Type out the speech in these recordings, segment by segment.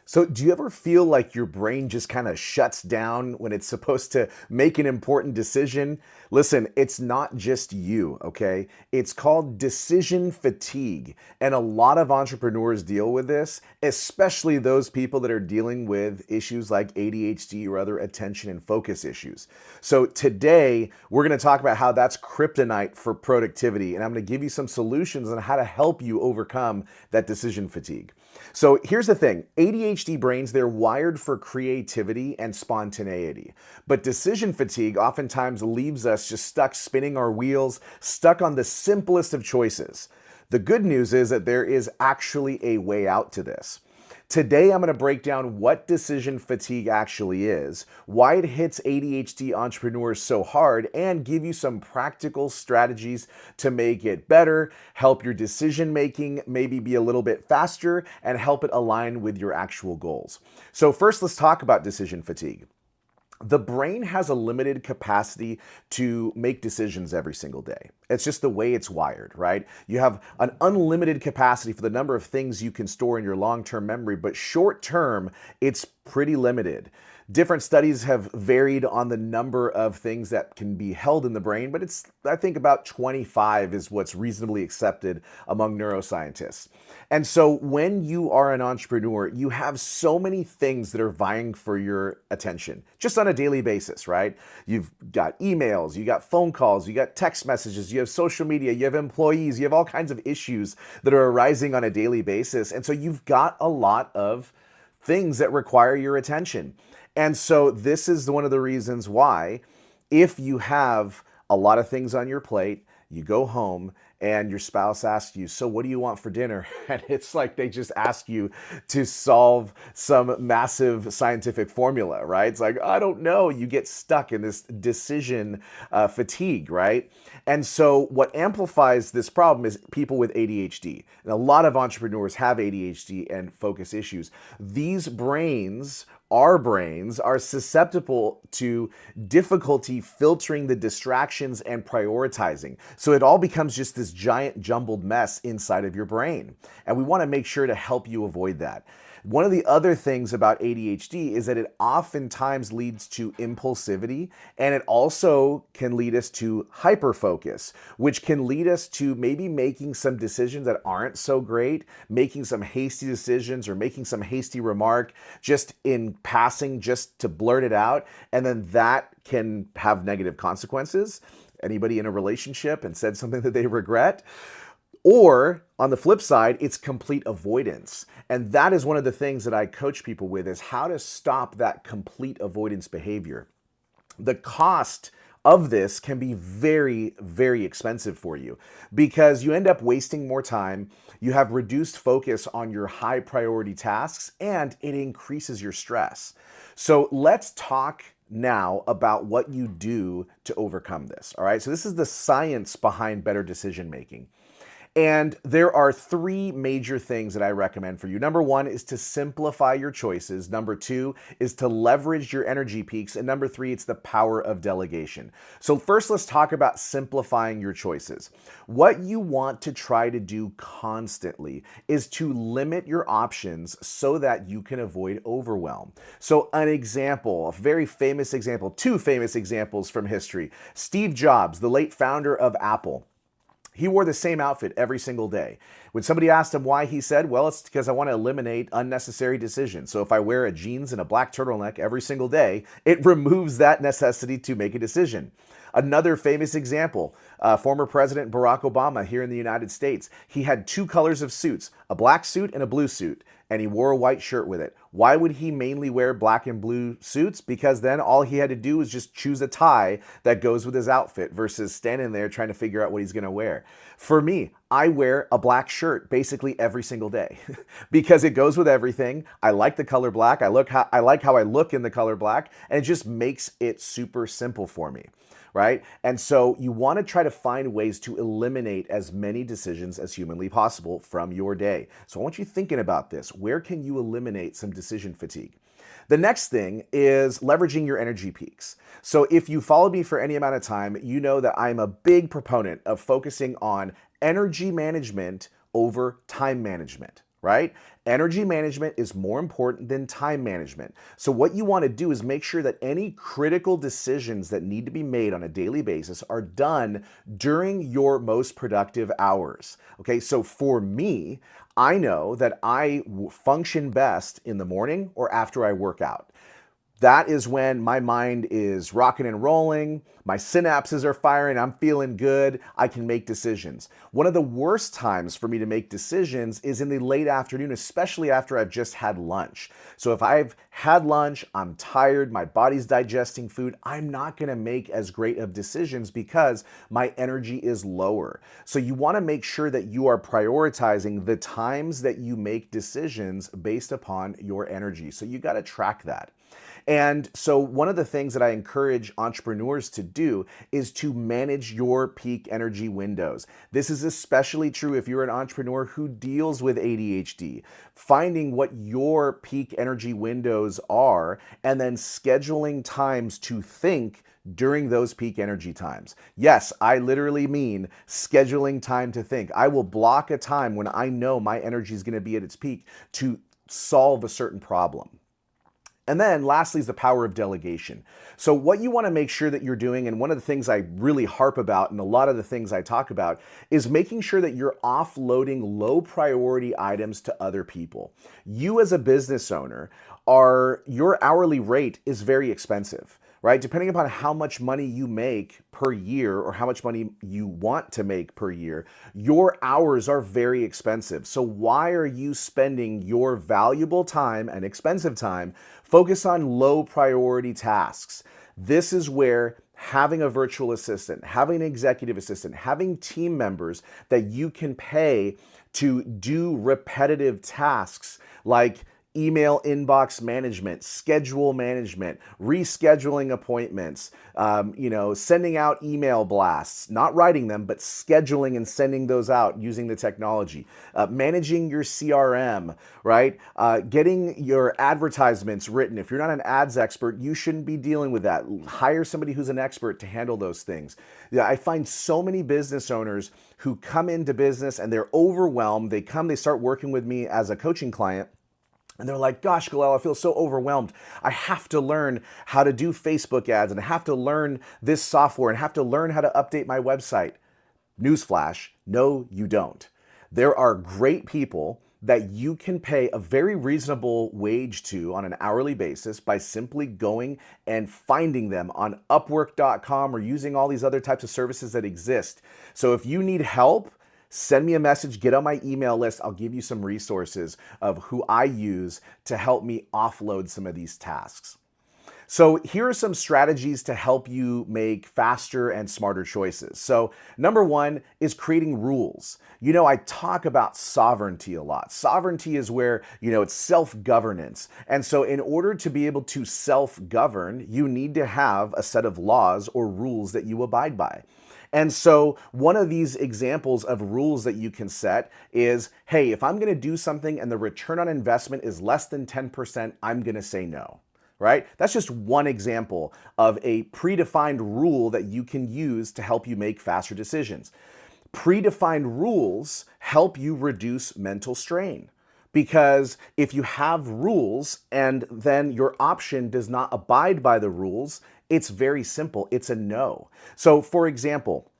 So, do you ever feel like your brain just kind of shuts down when it's supposed to make an important decision? Listen, it's not just you, okay? It's called decision fatigue. And a lot of entrepreneurs deal with this, especially those people that are dealing with issues like ADHD or other attention and focus issues. So, today we're going to talk about how that's kryptonite for productivity. And I'm going to give you some solutions on how to help you overcome that decision fatigue. So here's the thing, ADHD brains, they're wired for creativity and spontaneity. But decision fatigue oftentimes leaves us just stuck spinning our wheels, stuck on the simplest of choices. The good news is that there is actually a way out to this. Today, I'm going to break down what decision fatigue actually is, why it hits ADHD entrepreneurs so hard, and give you some practical strategies to make it better, help your decision making maybe be a little bit faster, and help it align with your actual goals. So, first, let's talk about decision fatigue. The brain has a limited capacity to make decisions every single day. It's just the way it's wired, right? You have an unlimited capacity for the number of things you can store in your long-term memory, but short-term, it's pretty limited. Different studies have varied on the number of things that can be held in the brain, but I think about 25 is what's reasonably accepted among neuroscientists. And so when you are an entrepreneur, you have so many things that are vying for your attention just on a daily basis, right? You've got emails, you got phone calls, you got text messages, you have social media, you have employees, you have all kinds of issues that are arising on a daily basis. And so you've got a lot of things that require your attention. And so this is one of the reasons why, if you have a lot of things on your plate, you go home and your spouse asks you, so what do you want for dinner? And it's like they just ask you to solve some massive scientific formula, right? It's like, I don't know. You get stuck in this decision fatigue, right? And so what amplifies this problem is people with ADHD. And a lot of entrepreneurs have ADHD and focus issues. These brains, our brains, are susceptible to difficulty filtering the distractions and prioritizing. So it all becomes just this giant jumbled mess inside of your brain. And we want to make sure to help you avoid that. One of the other things about ADHD is that it oftentimes leads to impulsivity, and it also can lead us to hyperfocus, which can lead us to maybe making some decisions that aren't so great, making some hasty decisions or making some hasty remark just in passing, just to blurt it out, and then that can have negative consequences. Anybody in a relationship and said something that they regret? Or on the flip side, it's complete avoidance. And that is one of the things that I coach people with, is how to stop that complete avoidance behavior. The cost of this can be very, very expensive for you because you end up wasting more time. You have reduced focus on your high priority tasks, and it increases your stress. So let's talk now about what you do to overcome this. All right. So this is the science behind better decision making. And there are three major things that I recommend for you. Number one is to simplify your choices. Number two is to leverage your energy peaks. And number three, it's the power of delegation. So first, let's talk about simplifying your choices. What you want to try to do constantly is to limit your options so that you can avoid overwhelm. So an example, a very famous example, two famous examples from history. Steve Jobs, the late founder of Apple. He wore the same outfit every single day. When somebody asked him why, he said, well, it's because I want to eliminate unnecessary decisions. So if I wear a jeans and a black turtleneck every single day, it removes that necessity to make a decision. Another famous example, former President Barack Obama here in the United States. He had two colors of suits, a black suit and a blue suit, and he wore a white shirt with it. Why would he mainly wear black and blue suits? Because then all he had to do was just choose a tie that goes with his outfit versus standing there trying to figure out what he's going to wear. For me, I wear a black shirt basically every single day because it goes with everything. I like the color black. I like how I look in the color black, and it just makes it super simple for me. Right? And so you want to try to find ways to eliminate as many decisions as humanly possible from your day. So I want you thinking about this. Where can you eliminate some decision fatigue? The next thing is leveraging your energy peaks. So if you followed me for any amount of time, you know that I'm a big proponent of focusing on energy management over time management, right? Energy management is more important than time management. So, what you want to do is make sure that any critical decisions that need to be made on a daily basis are done during your most productive hours. Okay, so for me, I know that I function best in the morning or after I work out. That is when my mind is rocking and rolling, my synapses are firing, I'm feeling good, I can make decisions. One of the worst times for me to make decisions is in the late afternoon, especially after I've just had lunch. So if I've had lunch, I'm tired, my body's digesting food, I'm not gonna make as great of decisions because my energy is lower. So you wanna make sure that you are prioritizing the times that you make decisions based upon your energy. So you gotta track that. And so, one of the things that I encourage entrepreneurs to do is to manage your peak energy windows. This is especially true if you're an entrepreneur who deals with ADHD. Finding what your peak energy windows are and then scheduling times to think during those peak energy times. Yes, I literally mean scheduling time to think. I will block a time when I know my energy is going to be at its peak to solve a certain problem. And then lastly is the power of delegation. So what you want to make sure that you're doing, and one of the things I really harp about and a lot of the things I talk about, is making sure that you're offloading low priority items to other people. You as a business owner your hourly rate is very expensive, right? Depending upon how much money you make per year or how much money you want to make per year, your hours are very expensive. So why are you spending your valuable time and expensive time focused on low priority tasks? This is where having a virtual assistant, having an executive assistant, having team members that you can pay to do repetitive tasks like email inbox management, schedule management, rescheduling appointments, sending out email blasts, not writing them, but scheduling and sending those out using the technology, managing your CRM, right? Getting your advertisements written. If you're not an ads expert, you shouldn't be dealing with that. Hire somebody who's an expert to handle those things. Yeah, I find so many business owners who come into business and they're overwhelmed. They start working with me as a coaching client. And they're like, gosh, Galal, I feel so overwhelmed. I have to learn how to do Facebook ads and I have to learn this software and have to learn how to update my website. Newsflash, no, you don't. There are great people that you can pay a very reasonable wage to on an hourly basis by simply going and finding them on Upwork.com or using all these other types of services that exist. So if you need help, send me a message, get on my email list. I'll give you some resources of who I use to help me offload some of these tasks. So here are some strategies to help you make faster and smarter choices. So number one is creating rules. I talk about sovereignty a lot. Sovereignty is where, it's self-governance. And so in order to be able to self-govern, you need to have a set of laws or rules that you abide by. And so one of these examples of rules that you can set is, hey, if I'm going to do something and the return on investment is less than 10%, I'm going to say no, right? That's just one example of a predefined rule that you can use to help you make faster decisions. Predefined rules help you reduce mental strain. Because if you have rules and then your option does not abide by the rules, it's very simple. It's a no. So for example,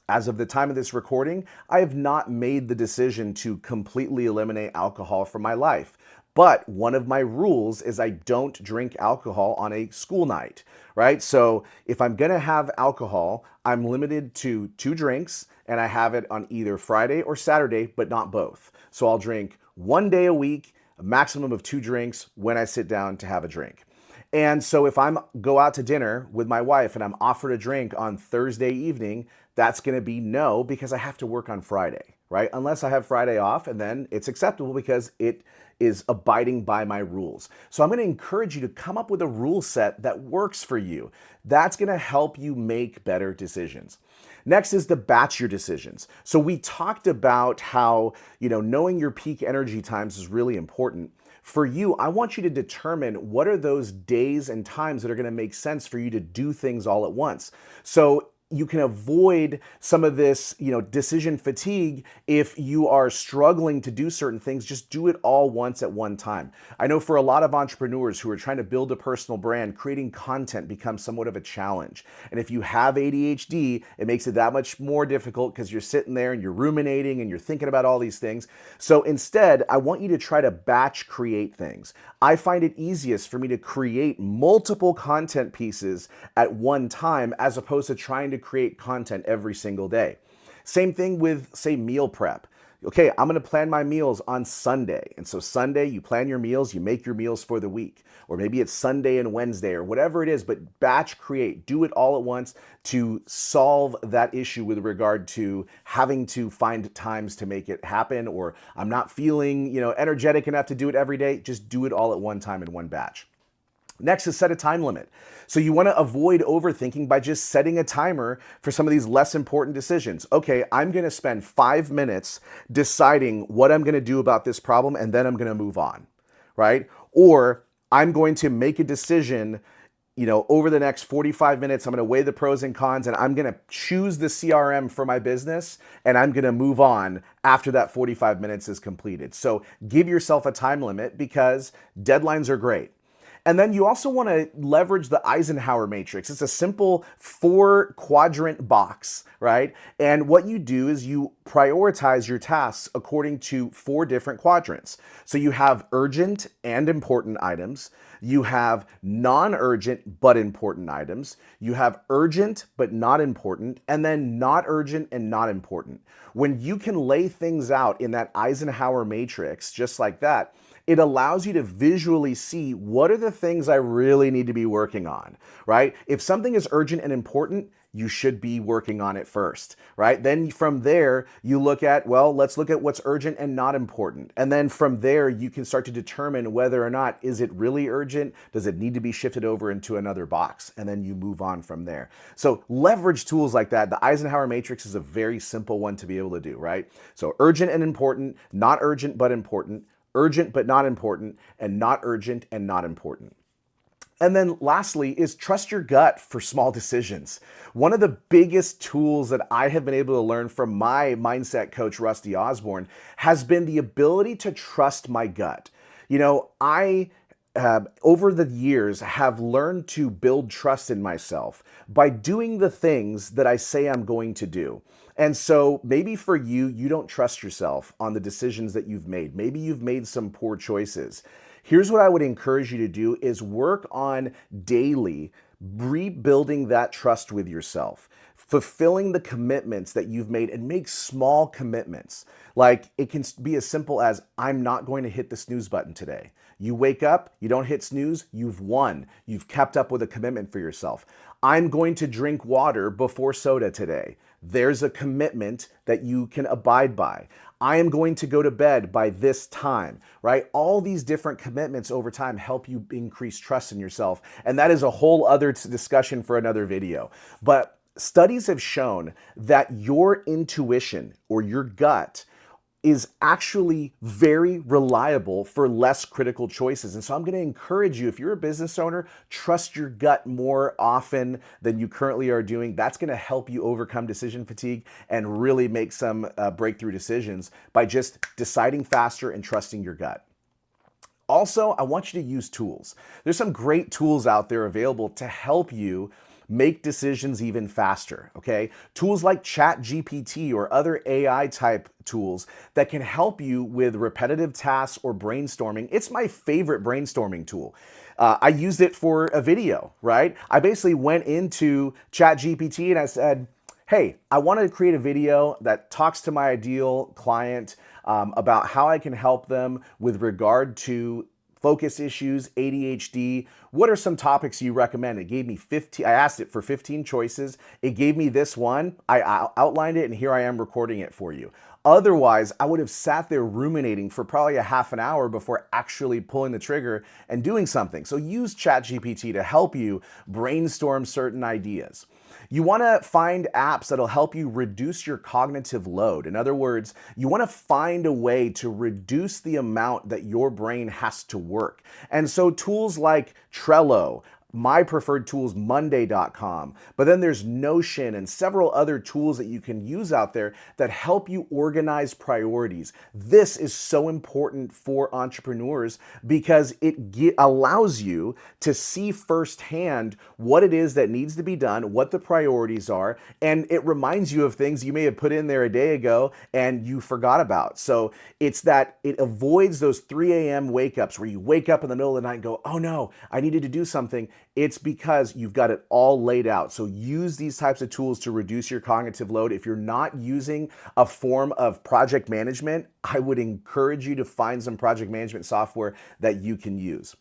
as of the time of this recording, I have not made the decision to completely eliminate alcohol from my life. But one of my rules is I don't drink alcohol on a school night, right? So if I'm gonna have alcohol, I'm limited to 2 drinks and I have it on either Friday or Saturday, but not both. So I'll drink 1 day a week, a maximum of 2 drinks when I sit down to have a drink. And so if I'm go out to dinner with my wife and I'm offered a drink on Thursday evening, that's going to be no because I have to work on Friday, right? Unless I have Friday off and then it's acceptable because it is abiding by my rules. So I'm going to encourage you to come up with a rule set that works for you. That's going to help you make better decisions. Next is to batch your decisions. So we talked about how, knowing your peak energy times is really important. For you, I want you to determine what are those days and times that are going to make sense for you to do things all at once. So you can avoid some of this, decision fatigue if you are struggling to do certain things. Just do it all once at one time. I know for a lot of entrepreneurs who are trying to build a personal brand, creating content becomes somewhat of a challenge. And if you have ADHD, it makes it that much more difficult because you're sitting there and you're ruminating and you're thinking about all these things. So instead, I want you to try to batch create things. I find it easiest for me to create multiple content pieces at one time as opposed to trying to create content every single day. Same thing with, say, meal prep. Okay, I'm gonna plan my meals on Sunday. And so Sunday, you plan your meals, you make your meals for the week. Or maybe it's Sunday and Wednesday or whatever it is, but batch create, do it all at once to solve that issue with regard to having to find times to make it happen, or I'm not feeling, energetic enough to do it every day. Just do it all at one time in one batch. Next is set a time limit. So you want to avoid overthinking by just setting a timer for some of these less important decisions. Okay, I'm going to spend 5 minutes deciding what I'm going to do about this problem, and then I'm going to move on, right? Or I'm going to make a decision, over the next 45 minutes, I'm going to weigh the pros and cons, and I'm going to choose the CRM for my business, and I'm going to move on after that 45 minutes is completed. So give yourself a time limit because deadlines are great. And then you also want to leverage the Eisenhower matrix. It's a simple 4-quadrant box, right? And what you do is you prioritize your tasks according to 4 different quadrants. So you have urgent and important items. You have non-urgent but important items. You have urgent but not important, and then not urgent and not important. When you can lay things out in that Eisenhower matrix, just like that, it allows you to visually see what are the things I really need to be working on, right? If something is urgent and important, you should be working on it first, right? Then from there, you look at, let's look at what's urgent and not important. And then from there, you can start to determine whether or not, is it really urgent? Does it need to be shifted over into another box? And then you move on from there. So leverage tools like that. The Eisenhower matrix is a very simple one to be able to do, right? So urgent and important, not urgent but important, urgent but not important, and not urgent and not important. And then lastly is trust your gut for small decisions. One of the biggest tools that I have been able to learn from my mindset coach, Rusty Osborne, has been the ability to trust my gut. I over the years have learned to build trust in myself by doing the things that I say I'm going to do. And so maybe for you, you don't trust yourself on the decisions that you've made. Maybe you've made some poor choices. Here's what I would encourage you to do is work on daily rebuilding that trust with yourself, fulfilling the commitments that you've made, and make small commitments. Like it can be as simple as, I'm not going to hit the snooze button today. You wake up, you don't hit snooze, you've won. You've kept up with a commitment for yourself. I'm going to drink water before soda today. There's a commitment that you can abide by. I am going to go to bed by this time, right? All these different commitments over time help you increase trust in yourself. And that is a whole other discussion for another video. But studies have shown that your intuition or your gut is actually very reliable for less critical choices. And so I'm going to encourage you, if you're a business owner, trust your gut more often than you currently are doing. That's going to help you overcome decision fatigue and really make some breakthrough decisions by just deciding faster and trusting your gut. Also, I want you to use tools. There's some great tools out there available to help you make decisions even faster, okay? Tools like ChatGPT or other AI type tools that can help you with repetitive tasks or brainstorming. It's my favorite brainstorming tool. I used it for a video, right? I basically went into ChatGPT and I said, hey, I want to create a video that talks to my ideal client about how I can help them with regard to focus issues, ADHD. What are some topics you recommend? It gave me 15, I asked it for 15 choices. It gave me this one. I outlined it and here I am recording it for you. Otherwise, I would have sat there ruminating for probably a half an hour before actually pulling the trigger and doing something. So use ChatGPT to help you brainstorm certain ideas. You want to find apps that'll help you reduce your cognitive load. In other words, you want to find a way to reduce the amount that your brain has to work. And so tools like Trello, my preferred tools monday.com, but then there's Notion and several other tools that you can use out there that help you organize priorities. This is so important for entrepreneurs because it allows you to see firsthand what it is that needs to be done, what the priorities are, and it reminds you of things you may have put in there a day ago and you forgot about. So it's that it avoids those 3 a.m. wake ups where you wake up in the middle of the night and go, oh no, I needed to do something. It's because you've got it all laid out. So use these types of tools to reduce your cognitive load. If you're not using a form of project management, I would encourage you to find some project management software that you can use.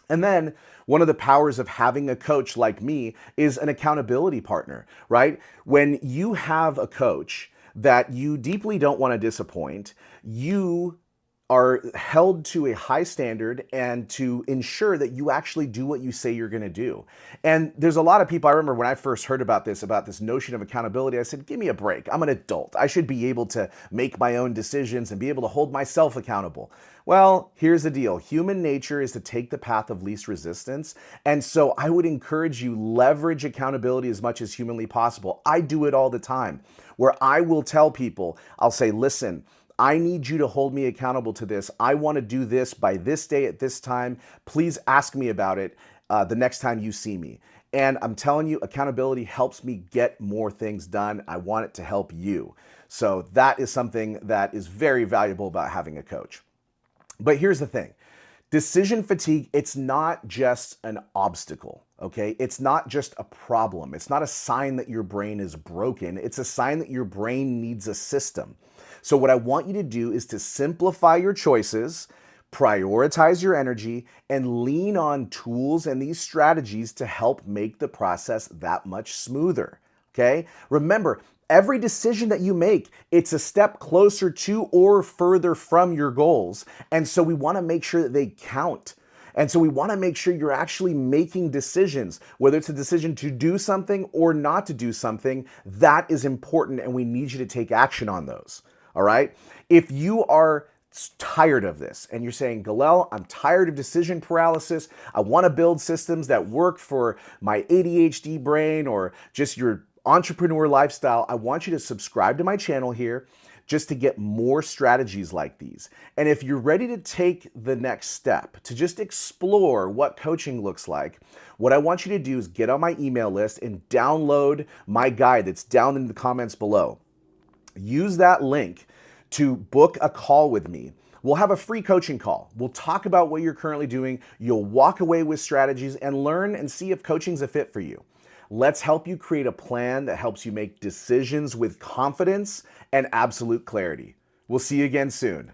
And then one of the powers of having a coach like me is an accountability partner, right? When you have a coach that you deeply don't want to disappoint, you are held to a high standard and to ensure that you actually do what you say you're going to do. And there's a lot of people, I remember when I first heard about this notion of accountability, I said, give me a break. I'm an adult. I should be able to make my own decisions and be able to hold myself accountable. Well, here's the deal. Human nature is to take the path of least resistance. And so I would encourage you, leverage accountability as much as humanly possible. I do it all the time where I will tell people, I'll say, listen, I need you to hold me accountable to this. I want to do this by this day at this time. Please ask me about it the next time you see me. And I'm telling you, accountability helps me get more things done. I want it to help you. So that is something that is very valuable about having a coach. But here's the thing. Decision fatigue, it's not just an obstacle, okay? It's not just a problem. It's not a sign that your brain is broken. It's a sign that your brain needs a system. So what I want you to do is to simplify your choices, prioritize your energy, and lean on tools and these strategies to help make the process that much smoother, okay? Remember, every decision that you make, it's a step closer to or further from your goals. And so we want to make sure that they count. And so we want to make sure you're actually making decisions, whether it's a decision to do something or not to do something. That is important, and we need you to take action on those. All right? If you are tired of this and you're saying, Galel, I'm tired of decision paralysis. I want to build systems that work for my ADHD brain or just your entrepreneur lifestyle, I want you to subscribe to my channel here just to get more strategies like these. And if you're ready to take the next step, to just explore what coaching looks like, what I want you to do is get on my email list and download my guide that's down in the comments below. Use that link to book a call with me. We'll have a free coaching call. We'll talk about what you're currently doing. You'll walk away with strategies and learn and see if coaching's a fit for you. Let's help you create a plan that helps you make decisions with confidence and absolute clarity. We'll see you again soon.